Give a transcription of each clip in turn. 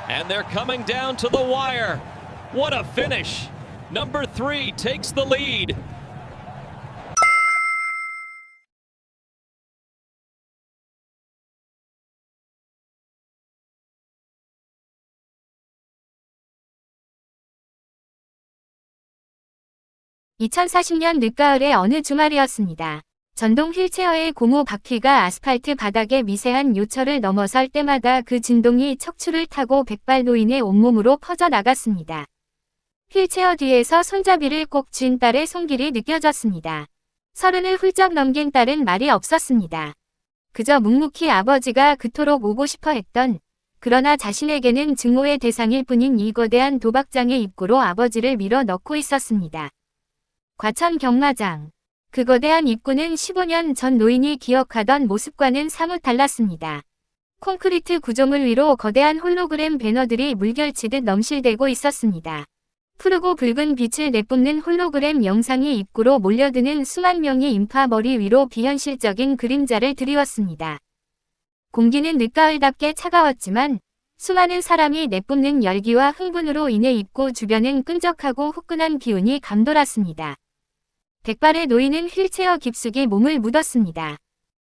And they're coming down to the wire. What a finish. Number 3 takes the lead. (2040년) 늦가을의 어느 주말이었습니다. 전동 휠체어의 고무 바퀴가 아스팔트 바닥에 미세한 요철을 넘어설 때마다 그 진동이 척추를 타고 백발 노인의 온몸으로 퍼져나갔습니다. 휠체어 뒤에서 손잡이를 꼭 쥔 딸의 손길이 느껴졌습니다. 30을 훌쩍 넘긴 딸은 말이 없었습니다. 그저 묵묵히 아버지가 그토록 오고 싶어 했던, 그러나 자신에게는 증오의 대상일 뿐인 이 거대한 도박장의 입구로 아버지를 밀어 넣고 있었습니다. 과천 경마장. 그 거대한 입구는 15년 전 노인이 기억하던 모습과는 사뭇 달랐습니다. 콘크리트 구조물 위로 거대한 홀로그램 배너들이 물결치듯 넘실대고 있었습니다. 푸르고 붉은 빛을 내뿜는 홀로그램 영상이 입구로 몰려드는 수만 명의 인파 머리 위로 비현실적인 그림자를 드리웠습니다. 공기는 늦가을답게 차가웠지만 수많은 사람이 내뿜는 열기와 흥분으로 인해 입구 주변은 끈적하고 후끈한 기운이 감돌았습니다. 백발의 노인은 휠체어 깊숙이 몸을 묻었습니다.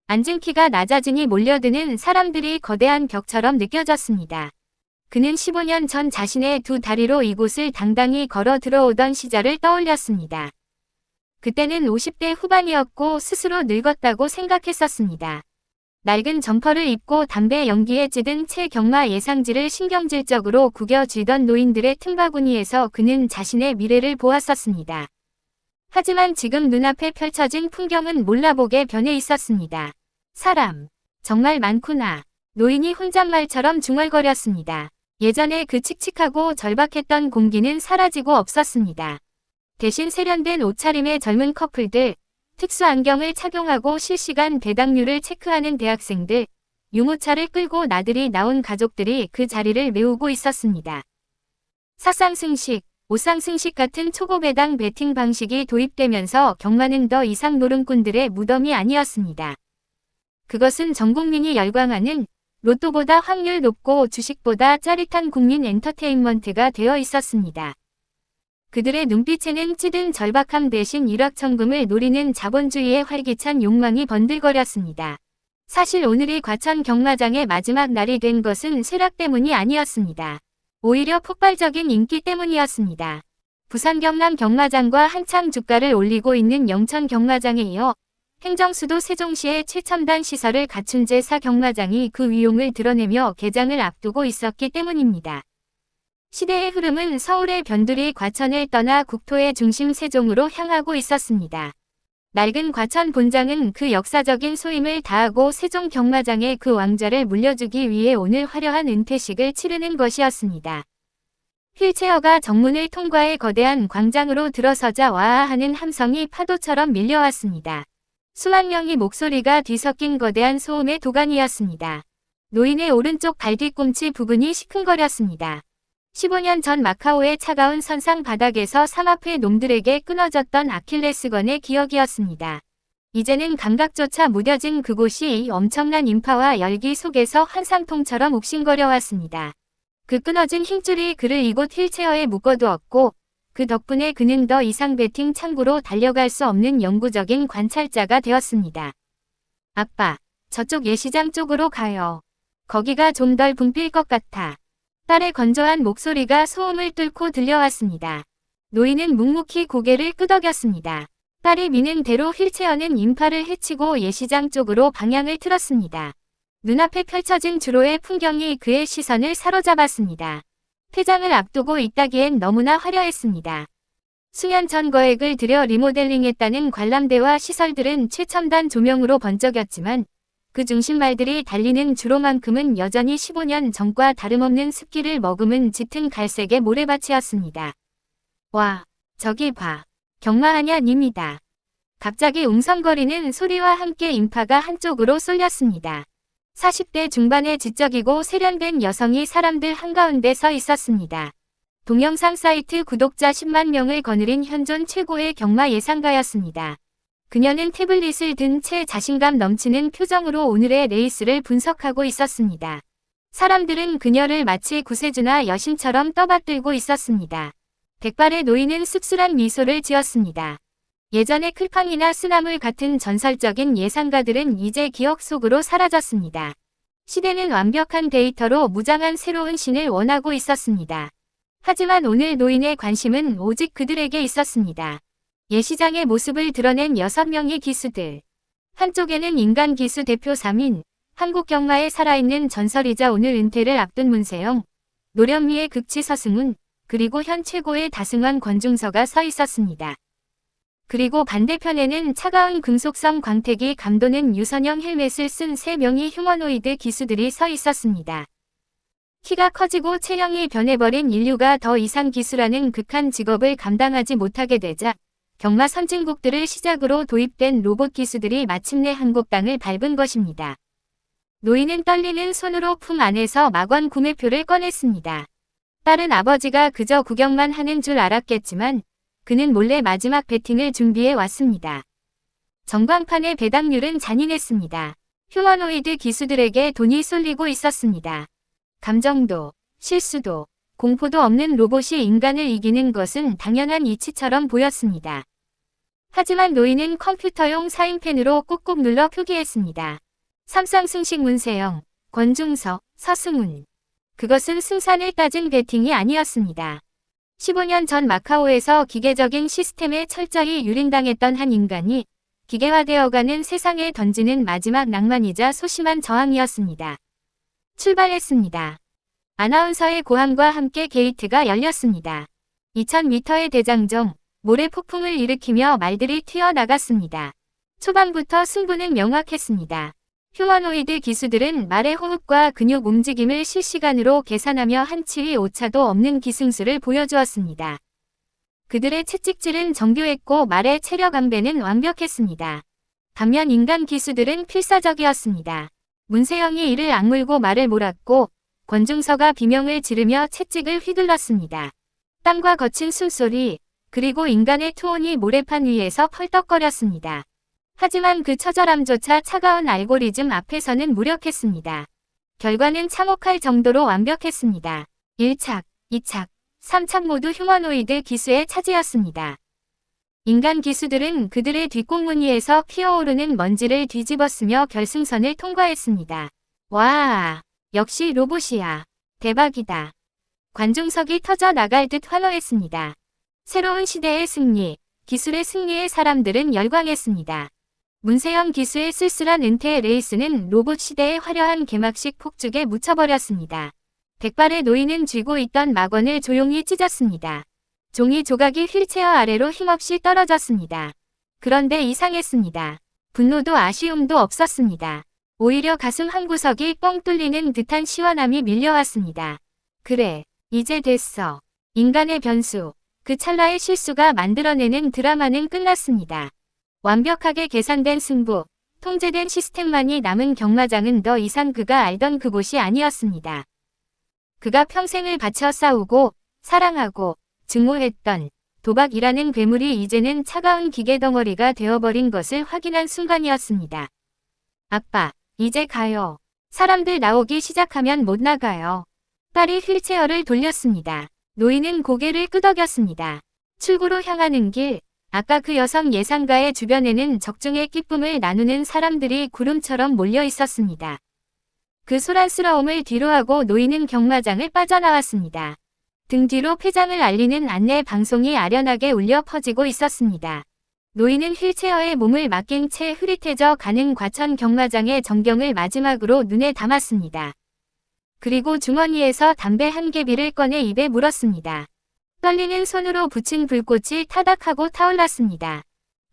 앉은 키가 낮아지니 몰려드는 사람들이 거대한 벽처럼 느껴졌습니다. 그는 15년 전 자신의 두 다리로 이곳을 당당히 걸어 들어오던 시절을 떠올렸습니다. 그때는 50대 후반이었고 스스로 늙었다고 생각했었습니다. 낡은 점퍼를 입고 담배 연기에 찌든 채 경마 예상지를 신경질적으로 구겨쥐던 노인들의 틈바구니에서 그는 자신의 미래를 보았었습니다. 하지만 지금 눈앞에 펼쳐진 풍경은 몰라보게 변해 있었습니다. 사람, 정말 많구나. 노인이 혼잣말처럼 중얼거렸습니다. 예전에 그 칙칙하고 절박했던 공기는 사라지고 없었습니다. 대신 세련된 옷차림의 젊은 커플들, 특수 안경을 착용하고 실시간 배당률을 체크하는 대학생들, 유모차를 끌고 나들이 나온 가족들이 그 자리를 메우고 있었습니다. 삭상승식, 오상승식 같은 초고배당 베팅 방식이 도입되면서 경마는 더 이상 노름꾼들의 무덤이 아니었습니다. 그것은 전 국민이 열광하는 로또보다 확률 높고 주식보다 짜릿한 국민 엔터테인먼트가 되어 있었습니다. 그들의 눈빛에는 찌든 절박함 대신 일확천금을 노리는 자본주의의 활기찬 욕망이 번들거렸습니다. 사실 오늘이 과천 경마장의 마지막 날이 된 것은 쇠락 때문이 아니었습니다. 오히려 폭발적인 인기 때문이었습니다. 부산 경남 경마장과 한창 주가를 올리고 있는 영천 경마장에 이어 행정수도 세종시의 최첨단 시설을 갖춘 제4 경마장이 그 위용을 드러내며 개장을 앞두고 있었기 때문입니다. 시대의 흐름은 서울의 변두리 과천을 떠나 국토의 중심 세종으로 향하고 있었습니다. 낡은 과천 본장은 그 역사적인 소임을 다하고 세종 경마장에 그 왕좌를 물려주기 위해 오늘 화려한 은퇴식을 치르는 것이었습니다. 휠체어가 정문을 통과해 거대한 광장으로 들어서자 와아 하는 함성이 파도처럼 밀려왔습니다. 수만 명의 목소리가 뒤섞인 거대한 소음의 도가니였습니다. 노인의 오른쪽 발 뒤꿈치 부근이 시큰거렸습니다. 15년 전 마카오의 차가운 선상 바닥에서 삼합회 놈들에게 끊어졌던 아킬레스건의 기억이었습니다. 이제는 감각조차 무뎌진 그곳이 엄청난 인파와 열기 속에서 한상통처럼 욱신거려 왔습니다. 그 끊어진 힘줄이 그를 이곳 휠체어에 묶어두었고 그 덕분에 그는 더 이상 베팅 창구로 달려갈 수 없는 영구적인 관찰자가 되었습니다. 아빠, 저쪽 예시장 쪽으로 가요. 거기가 좀 덜 붐빌 것 같아. 딸의 건조한 목소리가 소음을 뚫고 들려왔습니다. 노인은 묵묵히 고개를 끄덕였습니다. 딸이 미는 대로 휠체어는 인파를 헤치고 예시장 쪽으로 방향을 틀었습니다. 눈앞에 펼쳐진 주로의 풍경이 그의 시선을 사로잡았습니다. 폐장을 앞두고 있다기엔 너무나 화려했습니다. 수년 전 거액을 들여 리모델링했다는 관람대와 시설들은 최첨단 조명으로 번쩍였지만 그 중심말들이 달리는 주로만큼은 여전히 15년 전과 다름없는 습기를 머금은 짙은 갈색의 모래밭이었습니다. 와, 저기 봐. 경마하냐 님이다. 갑자기 웅성거리는 소리와 함께 인파가 한쪽으로 쏠렸습니다. 40대 중반의 지적이고 세련된 여성이 사람들 한가운데 서 있었습니다. 동영상 사이트 구독자 10만 명을 거느린 현존 최고의 경마 예상가였습니다. 그녀는 태블릿을 든 채 자신감 넘치는 표정으로 오늘의 레이스를 분석하고 있었습니다. 사람들은 그녀를 마치 구세주나 여신처럼 떠받들고 있었습니다. 백발의 노인은 씁쓸한 미소를 지었습니다. 예전의 클팡이나 쓰나물 같은 전설적인 예상가들은 이제 기억 속으로 사라졌습니다. 시대는 완벽한 데이터로 무장한 새로운 신을 원하고 있었습니다. 하지만 오늘 노인의 관심은 오직 그들에게 있었습니다. 예시장의 모습을 드러낸 6명의 기수들. 한쪽에는 인간 기수 대표 3인, 한국 경마에 살아있는 전설이자 오늘 은퇴를 앞둔 문세영, 노련미의 극치 서승훈, 그리고 현 최고의 다승환 권중서가 서 있었습니다. 그리고 반대편에는 차가운 금속성 광택이 감도는 유선형 헬멧을 쓴 3명의 휴머노이드 기수들이 서 있었습니다. 키가 커지고 체형이 변해버린 인류가 더 이상 기수라는 극한 직업을 감당하지 못하게 되자 경마 선진국들을 시작으로 도입된 로봇 기수들이 마침내 한국 땅을 밟은 것입니다. 노인은 떨리는 손으로 품 안에서 막원 구매표를 꺼냈습니다. 딸은 아버지가 그저 구경만 하는 줄 알았겠지만 그는 몰래 마지막 배팅을 준비해 왔습니다. 전광판의 배당률은 잔인했습니다. 휴머노이드 기수들에게 돈이 쏠리고 있었습니다. 감정도, 실수도, 공포도 없는 로봇이 인간을 이기는 것은 당연한 이치처럼 보였습니다. 하지만 노인은 컴퓨터용 사인펜으로 꾹꾹 눌러 표기했습니다. 삼상승식 문세영, 권중서, 서승훈. 그것은 승산을 따진 배팅이 아니었습니다. 15년 전 마카오에서 기계적인 시스템에 철저히 유린당했던 한 인간이 기계화되어가는 세상에 던지는 마지막 낭만이자 소심한 저항이었습니다. 출발했습니다. 아나운서의 고함과 함께 게이트가 열렸습니다. 2000m의 대장정, 모래 폭풍을 일으키며 말들이 튀어나갔습니다. 초반부터 승부는 명확했습니다. 휴머노이드 기수들은 말의 호흡과 근육 움직임을 실시간으로 계산하며 한치의 오차도 없는 기승수를 보여주었습니다. 그들의 채찍질은 정교했고 말의 체력 안배는 완벽했습니다. 반면 인간 기수들은 필사적이었습니다. 문세영이 이를 악물고 말을 몰았고 권중서가 비명을 지르며 채찍을 휘둘렀습니다. 땀과 거친 숨소리, 그리고 인간의 투혼이 모래판 위에서 펄떡거렸습니다. 하지만 그 처절함조차 차가운 알고리즘 앞에서는 무력했습니다. 결과는 참혹할 정도로 완벽했습니다. 1착, 2착, 3착 모두 휴머노이드 기수의 차지였습니다. 인간 기수들은 그들의 뒷공무니에서 피어오르는 먼지를 뒤집어쓰며 결승선을 통과했습니다. 와, 역시 로봇이야. 대박이다. 관중석이 터져 나갈 듯 환호했습니다. 새로운 시대의 승리, 기술의 승리에 사람들은 열광했습니다. 문세영 기수의 쓸쓸한 은퇴 레이스는 로봇 시대의 화려한 개막식 폭죽에 묻혀버렸습니다. 백발의 노인은 쥐고 있던 막원을 조용히 찢었습니다. 종이 조각이 휠체어 아래로 힘없이 떨어졌습니다. 그런데 이상했습니다. 분노도 아쉬움도 없었습니다. 오히려 가슴 한구석이 뻥 뚫리는 듯한 시원함이 밀려왔습니다. 그래, 이제 됐어. 인간의 변수, 그 찰나의 실수가 만들어내는 드라마는 끝났습니다. 완벽하게 계산된 승부, 통제된 시스템만이 남은 경마장은 더 이상 그가 알던 그곳이 아니었습니다. 그가 평생을 바쳐 싸우고 사랑하고 증오했던 도박이라는 괴물이 이제는 차가운 기계덩어리가 되어버린 것을 확인한 순간이었습니다. 아빠, 이제 가요. 사람들 나오기 시작하면 못 나가요. 딸이 휠체어를 돌렸습니다. 노인은 고개를 끄덕였습니다. 출구로 향하는 길, 아까 그 여성 예상가의 주변에는 적중의 기쁨을 나누는 사람들이 구름처럼 몰려 있었습니다. 그 소란스러움을 뒤로하고 노인은 경마장을 빠져나왔습니다. 등 뒤로 폐장을 알리는 안내 방송이 아련하게 울려 퍼지고 있었습니다. 노인은 휠체어에 몸을 맡긴 채 흐릿해져 가는 과천 경마장의 전경을 마지막으로 눈에 담았습니다. 그리고 주머니에서 담배 한 개비를 꺼내 입에 물었습니다. 떨리는 손으로 붙인 불꽃이 타닥하고 타올랐습니다.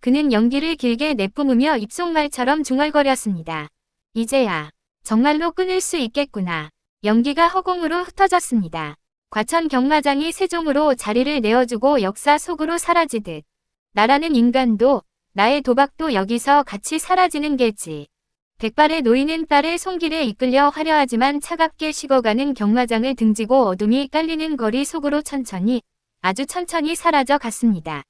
그는 연기를 길게 내뿜으며 입속말처럼 중얼거렸습니다. 이제야 정말로 끊을 수 있겠구나. 연기가 허공으로 흩어졌습니다. 과천 경마장이 세종으로 자리를 내어주고 역사 속으로 사라지듯 나라는 인간도 나의 도박도 여기서 같이 사라지는 게지. 백발의 노인은 딸의 손길에 이끌려 화려하지만 차갑게 식어가는 경마장을 등지고 어둠이 깔리는 거리 속으로 천천히, 아주 천천히 사라져 갔습니다.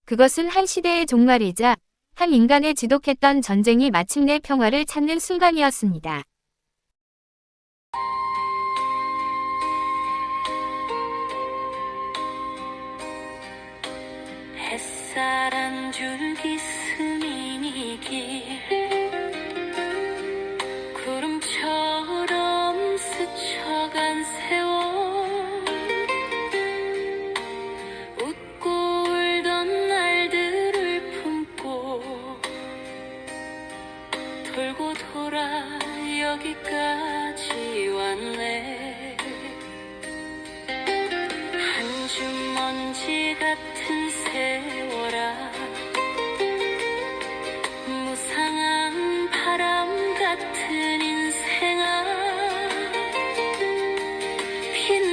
그것은 한 시대의 종말이자 한 인간의 지독했던 전쟁이 마침내 평화를 찾는 순간이었습니다. 햇살 한 줄기 스민이 길 구름처럼 스쳐간 세월 웃고 울던 날들을 품고 돌고 돌아 여기까지 왔네. 한 주먼지 같은 세월아 무상한 바람 같은 인생아 빛